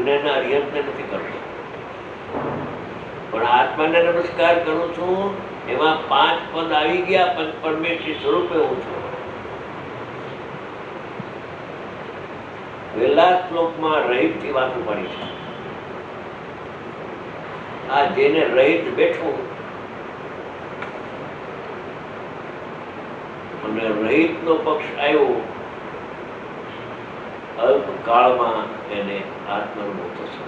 અન્યના અરિહંતને નથી કરતો, પણ આત્માને નમસ્કાર કરું છું. એમાં 5 પદ આવી ગયા, પણ પરમેશ્વરી સ્વરૂપે હું છું. પહેલા શ્લોકમાં રહિત થી વાત ઉપાડી છે. આ જેને રહિત બેઠું અને રહિત નો પક્ષ આવ્યો, અલ્પ કાળમાં એને આત્માનુભવ થશે.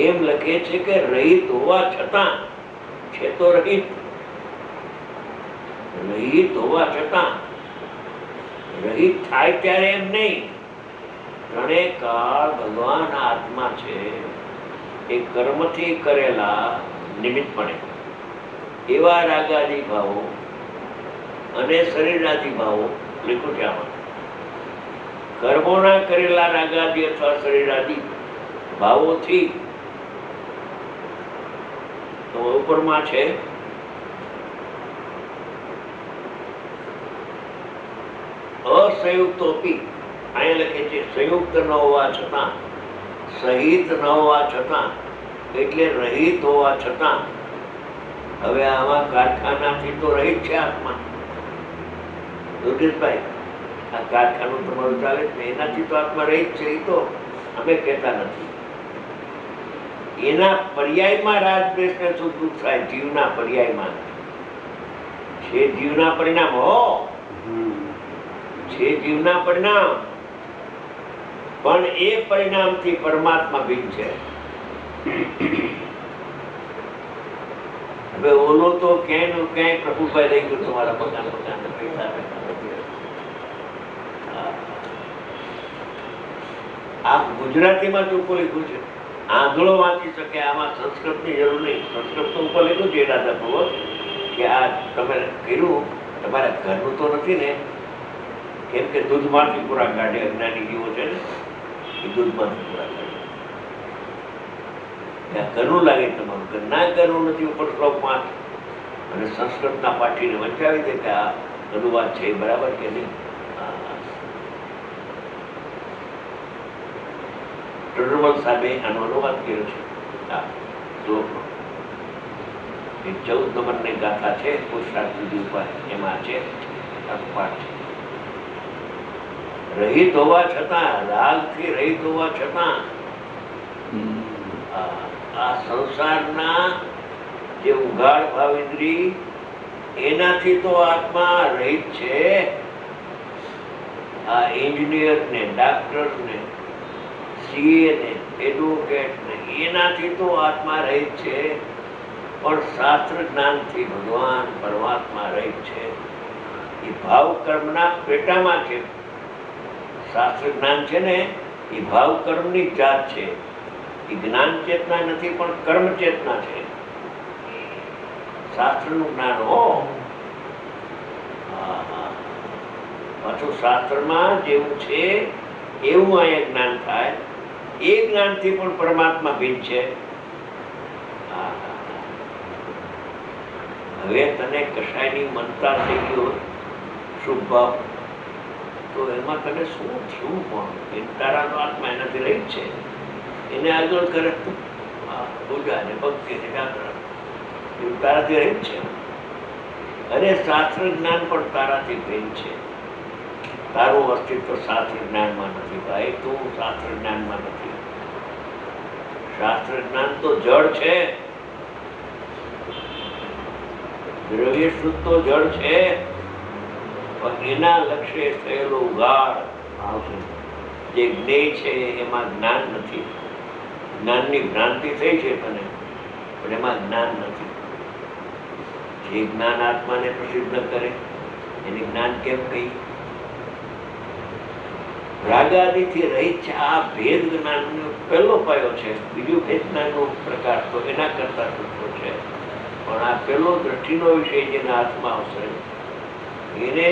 એમ લખે છે કે રહિત હોવા છતાં છે તો રહિત હોવા છતાં રહિત થાય ત્યારે એમ નહીં. ત્રણેય કાળ ભગવાન આત્મા છે એ કર્મથી કરેલા નિમિત્તપણે એવા રાગાદી ભાવો અને શરીરાદી ભાવો લખ્યું છે આમાં. કર્મોના કરેલા રાગાદી અથવા શરીરાદી ભાવોથી તો ઉપરમાં છે અસંયુક્તોપી. અહીંયા લખે છે સંયુક્ત ન હોવા છતાં, સહિત ન હોવા છતાં, એટલે રહિત હોવા છતાં. હવે આમાં કારખાનાથી તો રહિત છે આત્મા. યોગેશભાઈ, આ કારખાનું તમારું ચાલે છે, એનાથી તો આત્મા રહિત છે. એ તો અમે કહેતા નથી. એના પર્યાયમાં રાગદ્વેષને શું દુઃખ થાય? જીવના પર્યાયમાં છે, જીવના પરિણામ છે, જીવના પરિણામ. પણ એ પરિણામથી પરમાત્મા ભિન્ન છે. હવે ઓલો તો ક્યાંય ક્યાંય પ્રભુભાઈ રહી ગયું. તમારા મકાન પૈસા આ ગુજરાતીમાં જો કોઈ લખ્યું છે, આંધળો વાંચી શકે. આમાં સંસ્કૃતની જરૂર નહીં. સંસ્કૃત તો ઉપર લખ્યું છે રાધાપૂર્વક કે આ તમે કર્યું તમારા ઘરનું તો નથી ને, કેમ કે દૂધમાંથી પૂરા કાઢે. અજ્ઞાની જીવો છે ને, એ દૂધમાંથી પૂરા કાઢે. ત્યાં ઘરનું લાગે તમારું, ઘર ના ઘરનું નથી. ઉપર શ્લોક 5 અને સંસ્કૃતના પાઠીને વંચાવી દે કે આ અનુવાદ છે બરાબર કે નહીં. ટર્નમલ સાહેબે આનો અનુવાદ કર્યો છે આ શ્લોકનો. એ 14 નંબરની ગાથા છે, પુરુષાર્થ વિધિ ઉપર, એમાં છે પાઠ. રહિત હોવા છતાં, રાગથી રહિત હોવા છતાં આ સંસારના જે ઉઘાડ ભાવ ઇન્દ્રિય એનાથી તો આત્મા રહિત છે. આ એન્જિનિયર ને, ડાક્ટર ને, સીએ ને, એડવોકેટ ને, એનાથી તો આત્મા રહિત છે. પણ શાસ્ત્ર જ્ઞાનથી ભગવાન પરમાત્મા રહિત છે. એ ભાવ કર્મના પેટામાં છે. શાસ્ત્ર જ્ઞાન છે ને, એ ભાવ કર્મની જાત છે. એ જ્ઞાન ચેતના નથી, પણ કર્મ ચેતના છે. શાસ્ત્રનું જ્ઞાન પાછું શાસ્ત્રમાં જેવું છે એવું અહીંયા જ્ઞાન થાય. એ જ્ઞાનથી પણ પરમાત્મા ભિન્ન છે. હવે તને કશાયની મનતા થઈ ગયો શુભ ભાવ, તો એમાં તને શું થયું? પણ તારાનો આત્મા એનાથી રહી છે. એને આગળ કરે પૂજા ને ભક્તિ ને જાગરણ, એવું તારાથી રહી છે. અને શાસ્ત્ર જ્ઞાન પણ તારાથી ભિન્ન છે. તારું અસ્તિત્વ શાસ્ત્ર જ્ઞાનમાં નથી ભાઈ. તું શાસ્ત્ર જ્ઞાનમાં નથી. શાસ્ત્ર જ્ઞાન તો જળ છે, દ્રવ્ય શુદ્ધ તો જળ છે. પણ એના લક્ષ્ય થયેલો ઉઘાડ જે જ્ઞેય છે એમાં જ્ઞાન નથી. જ્ઞાનની ભ્રાંતિ થઈ છે તને, પણ એમાં જ્ઞાન નથી. જે જ્ઞાન આત્માને પ્રસિદ્ધ કરે એને જ્ઞાન કેમ કહી? રાગાદિથી રહિત છે. આ ભેદ જ્ઞાનનો પહેલો પાયો છે. બીજું ભેદ જ્ઞાનનો પ્રકાર તો એના કરતા સૂત્રો છે. પણ આ પહેલો દ્રષ્ટિનો વિષય જેના હાથમાં આવશે એને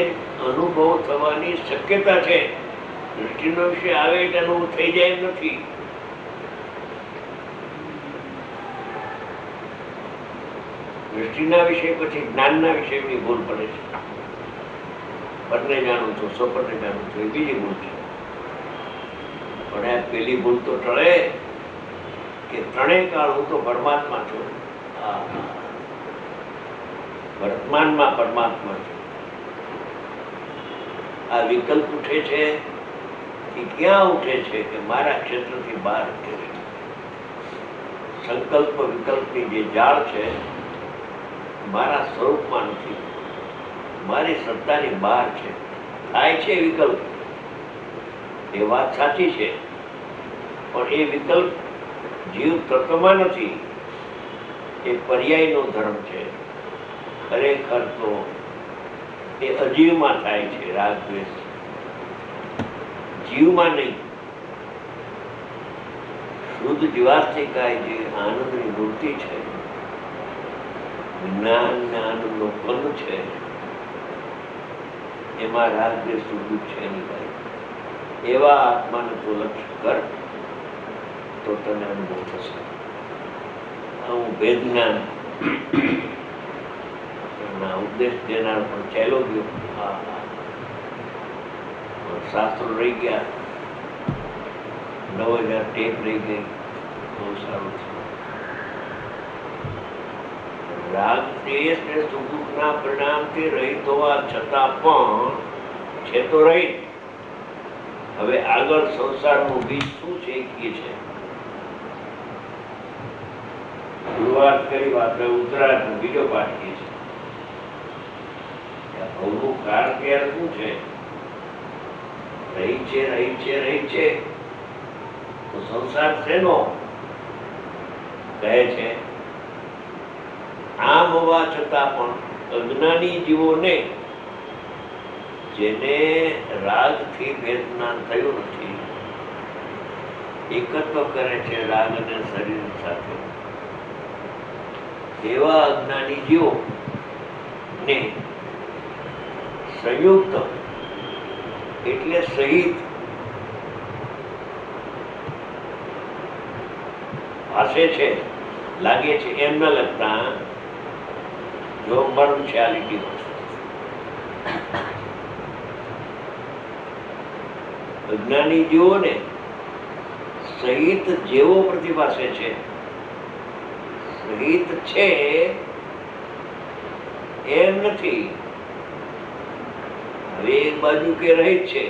અનુભવ થવાની શક્યતા છે. દ્રષ્ટિનો વિષય આવે એટલે અનુભવ થઈ જાય એમ નથી. દ્રષ્ટિના વિષય પછી જ્ઞાનના વિષયની ભૂલ પડે છે. પરને જાણું છું, સ્વપરને જાણું છું, એ બીજી ભૂલ છે. પણ આ પેલી ભૂલ તો ટળે કે ત્રણેય કાળ હું તો પરમાત્મા છું, વર્તમાનમાં પરમાત્મા છું. આ વિકલ્પ ઉઠે છે કે ક્યાં ઉઠે છે કે મારા ક્ષેત્રથી બહાર ઉઠે છે. સંકલ્પ વિકલ્પની જે જાળ છે મારા સ્વરૂપમાં નથી, મારી સત્તાની બહાર છે. થાય છે વિકલ્પ, એ વાત સાચી છે, પણ એ વિકલ્પ જીવ તત્વમાં નથી, એ પર્યાયનો ધર્મ છે. ખરેખર તો એ અજીવમાં થાય છે. રાગ દ્વેષ જીવમાં નહીં. શુદ્ધ જીવાસ્તિકાય જે આનંદની મૂર્તિ છે, જ્ઞાન ને આનંદનો પંદ છે, એમાં રાગ દ્વેષ શુદ્ધ છે નહીં ભાઈ. એવા આત્માને તો લક્ષ્ય કર તો તને અનુભવ થશે. હું ભેદ જ્ઞાન ઉપદેશ દેનાર પણ ચાલ્યો ગયો. શાસ્ત્રો રહી ગયા, 9000 ટેપ રહી ગઈ. બહુ સારું છે. રાગ દ્વેષ ને સુખ દુઃખના પરિણામથી રહિત હોવા છતાં પણ છે તો રહિત. હવે આગળ સંસારનું બીજ શું છે એ કહે છે. શરૂઆત કરી આપણે ઉત્તરાયણનો બીજો પાઠ કહે છે. ભવનું કારણ ક્યારે શું છે? રહી છે, રહી છે, રહી છે. તો સંસાર શેનો કહે છે? આમ હોવા છતાં પણ અજ્ઞાની જીવોને, જેને રાગથી ભેદ જ્ઞાન થયું નથી, એકત્વ કરે છે રાગ અને શરીર સાથે, એવા અજ્ઞાની જીવો ને સંયુક્ત એટલે સહિત ભાષે છે, લાગે છે એમ ન લગતા જો મર્મ છે આ લીટીમાં. અજ્ઞાની જીવોને સહિત જેવો પ્રતિભાસે છે, સહિત છે એમ નથી. હવે એક બાજુ કે રહિત છે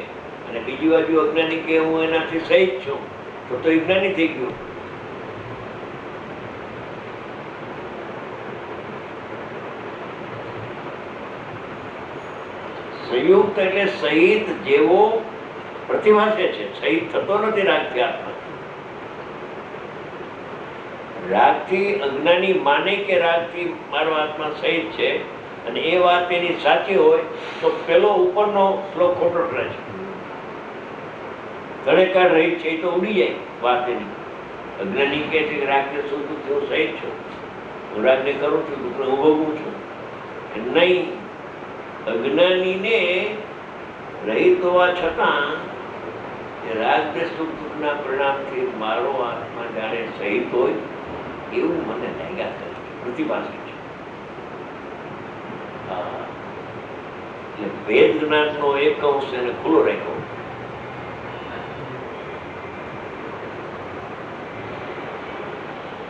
અને બીજી બાજુ અજ્ઞાની કે હું એનાથી સહિત છું, તો વિજ્ઞાની થઈ ગયું. સંયુક્ત એટલે સહિત જેવો પ્રતિભાસે છે, સહિત થતો નથી રાગથી આત્મા. રાગથી અજ્ઞાની માને કે રાગથી મારો આત્મા સહિત છે અને એ વાત એની સાચી હોય તો પેલો ઉપરનો શ્લોક ખોટો રહે છે. ખરેખર રહી છે તો ઉડી જાય વાત એની. અજ્ઞાની કહે છે કે રાગને શું થયું, સહિત છું, હું રાગને કરું છું, દુઃખને હું ભોગવું છું. નહીં, અજ્ઞાનીને રહિત હોવા છતાં રાગ દ્વેષ સુખ દુઃખના પરિણામથી મારો આત્મા જાણે સહિત હોય એવું મને લાગ્યા કરે, પ્રતિભાસી છે. એટલે ભેદ જ્ઞાનનો એક અંશ એને ખુલ્લો રાખ્યો.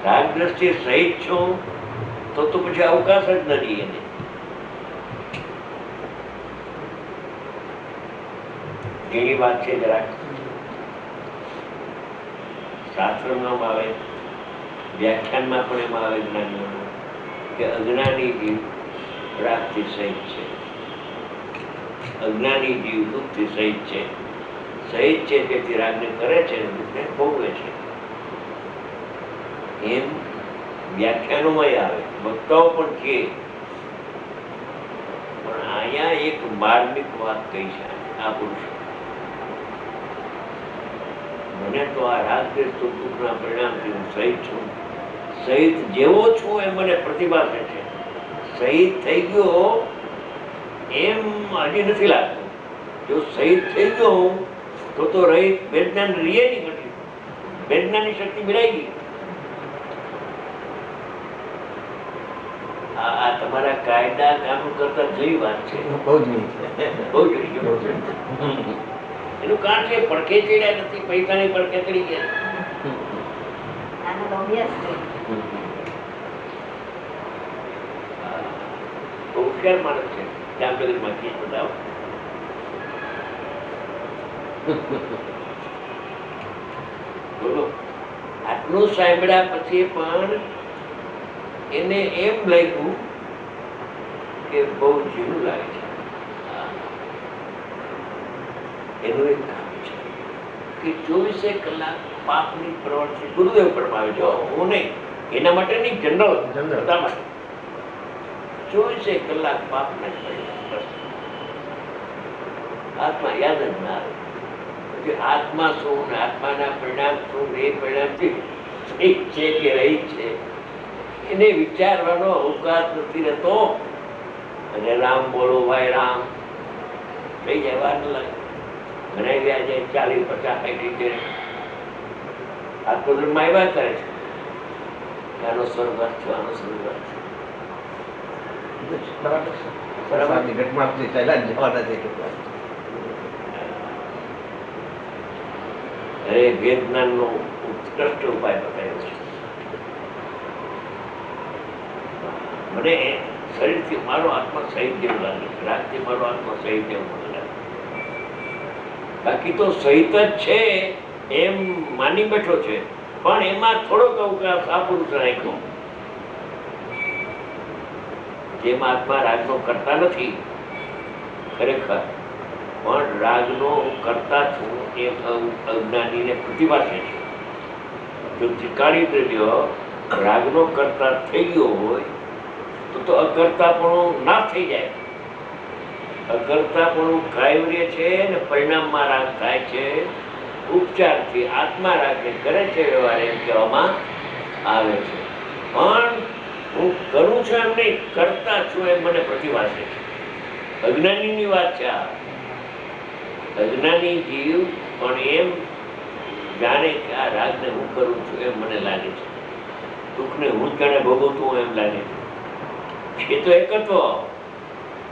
રાગ દ્રષ્ટિએ સહિત છું તો પછી અવકાશ જ નથી એને. એની વાત છે જરાક શાસ્ત્રમાં આવે, વ્યાખ્યાનમાં પણ એમાં આવે જ્ઞાનીઓનું કે અજ્ઞાની જીવ રાગથી સહિત છે, અજ્ઞાની જીવ દુઃખથી સહિત છે. સહિત છે તેથી રાગને કરે છે અને દુઃખને ભોગવે છે. એમ વ્યાખ્યાનોમાં આવે, વક્તાઓ પણ કહે. પણ અહીંયા એક માર્મિક વાત કહી છે આ પુરુષ. મને તો આ રાગ દ્વેષ સુખ દુઃખના પરિણામથી હું સહિત છું, સહિત જેવો છું એ મને પ્રતિભાસે છે. શહીદ થઈ ગયો એમ હજી નથી લાગતું. જો શહીદ થઈ ગયો તો રહી વેદના રીએ નહીં ઘટી, વેદનાની શક્તિ મિલાઈ ગઈ. આ તમારા કાયદા કાનૂન કરતા જેવી વાત છે, બહુ જ એનું કારણ છે પડખે ચડ્યા નથી, પૈસાની પડખે ચડી ગયા. હોશિયાર માણસ છે. જામનગરમાં કેસ બતાવો. બોલો, આટલું સાંભળ્યા પછી પણ એને એમ લાગ્યું કે બહુ ઝીણું લાગે છે. એનું એક કામ છે કે 24 કલાક પાપની પ્રવૃત્તિ ગુરુદેવ ફરમાવે છે, હું નહીં, એના માટે નહીં, જનરલ બધા માટે 24 કલાક પાપ ના કરે. આત્મા યાદ જ ના આવે. પછી આત્મા શું ને આત્માના પરિણામ શું, એ પરિણામથી ઠીક છે કે રહી છે એને વિચારવાનો અવકાશ નથી રહેતો. અને રામ બોલો ભાઈ રામ થઈ જાય, વાર ન લાગે. ઘણા ગયા જાય 40, 50, 60 આખો ધર્મ આવ્યા કરે છે. આનો સ્વર્ગવાસ છે, આનો સ્વર્ગવાસ છે. અરે વેદનાન નો ઉત્કૃષ્ટ ઉપાય બતાવ્યો છે. મને શરીરથી મારો આત્મા સહિત જેવું લાગે છે, રાતથી મારો આત્મા સહિત જેવું મને લાગે. બાકી તો સહિત જ છે એમ માની બેઠો છે, પણ એમાં થોડોક અવકાશ આ પુરુષ રાખ્યો. જેમ આત્મા રાગનો કરતા નથી ખરેખર, પણ રાગનો કરતા છું એમ અજ્ઞાનીને પ્રતિભાષે છે. જો ત્રિકાળી દ્રવ્ય રાગનો કરતા થઈ ગયો હોય તો અકર્તાપણું ના થઈ જાય. અકર્તાપણું કાયમ્ય છે ને પરિણામમાં રાગ થાય છે. ઉપચારથી આત્મા રાગને કરે છે વ્યવહાર એમ કહેવામાં આવે છે. પણ હું કરું છું એમ નહીં, કરતા છું એમ મને પ્રતિભાષે છે. અજ્ઞાનીની વાત છે આ. અજ્ઞાની જીવ પણ એમ જાણે કે આ રાગને હું કરું છું એમ મને લાગે છે. દુઃખને હું જ જાણે ભોગવતું એમ લાગે છે. એ તો એકત્વ,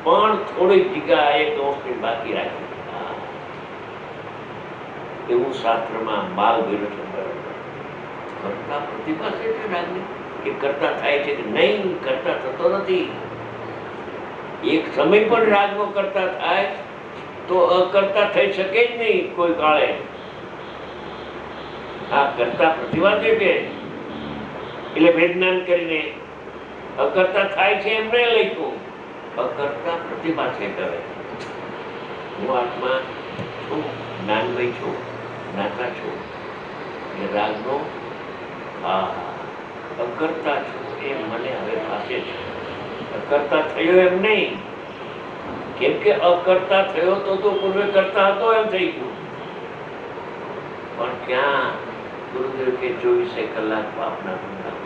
પણ થોડીક જગ્યા એક અંશની બાકી રાખી. એવું શાસ્ત્રમાં માલ ગયેલો છે. કરતા પ્રતિભાષે છે રાગને, કે કરતા થાય છે કે નહીં, કરતા થતો નથી. એક સમય પણ રાગનો કરતા થાય તો અકર્તા થઈ શકે જ નહીં કોઈ કાળે. આ કરતા પ્રતિભાષે છે એટલે વેદનાન કરીને અકર્તા થાય છે એમ નહીં લખ્યું, અકર્તા પ્રતિભાષે કરે. હું આત્મા છું, જ્ઞાનમય છું, જ્ઞાતા છું, એ રાગનો અકર્તા છું એ મને હવે ભાષે છે. અકર્તા થયો એમ નહીં, કેમ કે અકર્તા થયો તો પૂર્વે કરતા હતો એમ થઈ ગયું. પણ ક્યાં ગુરુદેવ કે 24 કલાક પાપના ધંધામાં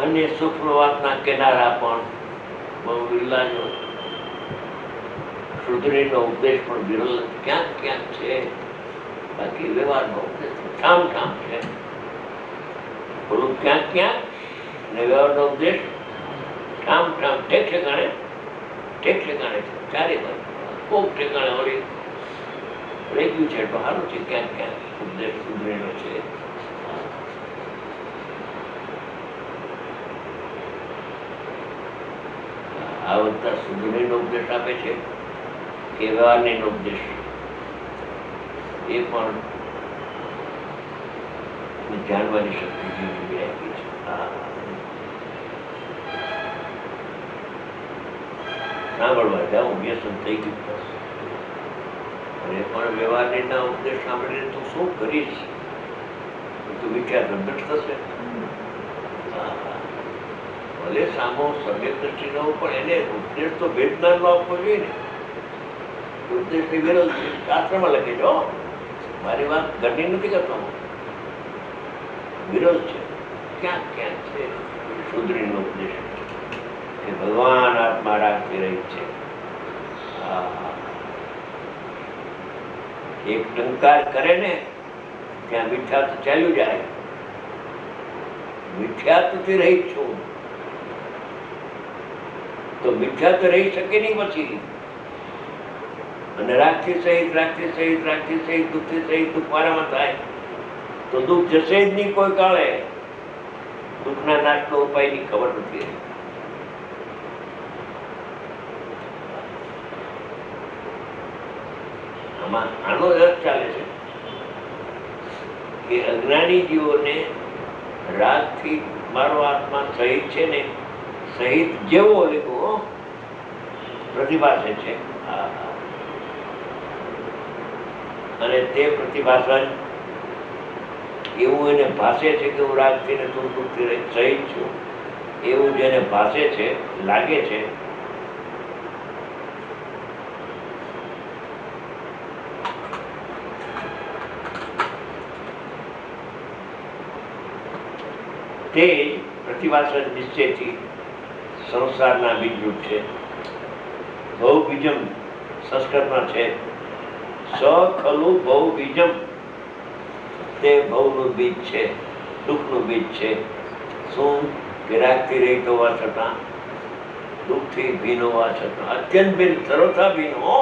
અને સૂક્ષ્મ વાતના કિનારા પણ બહુ વિરલાનો. શુદ્ધરીનો ઉપદેશ પણ વિરલ ક્યાંક ક્યાંક છે, બાકી વ્યવહારનો ઉપદેશ ઠામ ઠામ છે. થોડું ક્યાંક ક્યાંક ને વ્યવહારનો ઉપદેશ ઠામ ઠામ ઠેક ઠેકાણે છે. ચારે બાજુ કોક ઠેકાણે વળી રહી ગયું છે તો સારું છે. ક્યાંક ક્યાંક ઉપદેશ શુદ્ધરીનો છે. આ બધા શુદ્ધરીનો ઉપદેશ આપે છે કે વ્યવહારનો ઉપદેશ, એ પણ જાણવાની શક્તિ જેવી આપી છે. સાંભળવા જાઉં વ્યસન થઈ ગયું. અને પણ વ્યવહારના ઉપદેશ સાંભળીને તું શું કરીશ, તું વિચાર ગંભીર થશે. ભલે સામો સમ્યક દ્રષ્ટિ ન હોય, પણ એને ઉપદેશ તો વેદનાનો આપવો જોઈએ ને. ઉપદેશની વિરોધ છે, શાસ્ત્રમાં લખી દો. મારી વાત ઘરની નથી કરતો, વિરોધ છે. ક્યાંક ક્યાંક છે શુદ્ધરીનો ઉપદેશ કે ભગવાન આત્મા રાખતી રહી છે. એક ટંકાર કરે ને ત્યાં મિથ્યા તો ચાલ્યું જાય. મિથ્યાત્વથી રહી છું તો મિથ્યા તો રહી શકે નહીં. પછી અને રાગથી સહિત દુઃખથી સહિત દુઃખ મારામાં થાય તો દુઃખ જશે જ નહીં કોઈ કાળે. દુઃખના નાશનો ઉપાયની ખબર નથી. આમાં આનો રસ ચાલે છે કે અજ્ઞાની જીવોને રાગથી મારો આત્મા સહિત છે ને, સહિત જેવો લેવો પ્રતિભાસે છે, અને તે પ્રતિભાસન એવું એને ભાષે છે કે હું રાગથી ને દુઃખથી સહિત છું, એવું જેને ભાષે છે, લાગે છે, તે પ્રતિભાસન નિશ્ચયથી સંસારના બીજરૂપ છે. બહુ બીજમ સંસ્કૃતમાં છે, સ ખલુ બહુ બીજમ, તે ભવનું બીજ છે, દુઃખનું બીજ છે. શું કે રાગથી રહિત હોવા છતાં, દુઃખથી ભીન હોવા છતાં, અત્યંત ભીન, સર્વથા ભીન, હો,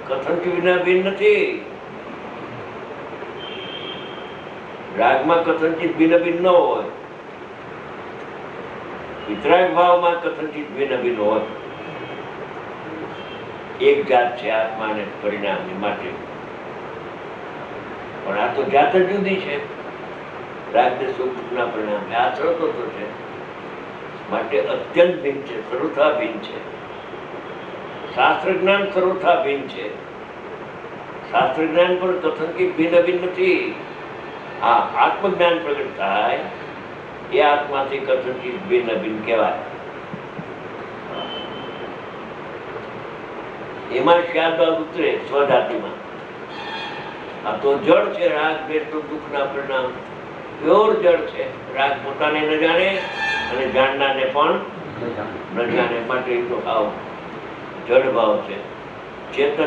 કથનથી વિના ભીન નથી. રાગમાં કથનચિત ભિન્ન ભિન્ન ન હોય, વિતરાગ ભાવમાં કથનચિત ભિન્ન ભિન્ન હોય. એક જાત છે આત્માને પરિણામની માટે, પણ આ તો જાત જ જુદી છે. રાગને સુખ દુઃખના પરિણામે આ શરતો તો છે, માટે અત્યંત ભિન્ન છે, સર્વથા ભિન્ન છે. શાસ્ત્ર જ્ઞાન સર્વથા ભિન્ન છે. શાસ્ત્ર જ્ઞાન પણ કથનથી ભિન્ન ભિન્ન નથી. હા, આત્મજ્ઞાન પ્રગટ થાય એ આત્માથી કથનથી ભિન્ન ભિન્ન કહેવાય. એમાં ખ્યાલ ઉતરે સ્વજાતિમાં. આ તો જળ છે, રાગ દ્વેષ દુઃખના પરિણામ પ્યોર જળ છે. રાગ પોતાને ન જાણે અને જાણનારને પણ ન જાણે, માટે એ તો ભાવ જળ ભાવ છે. ચેતન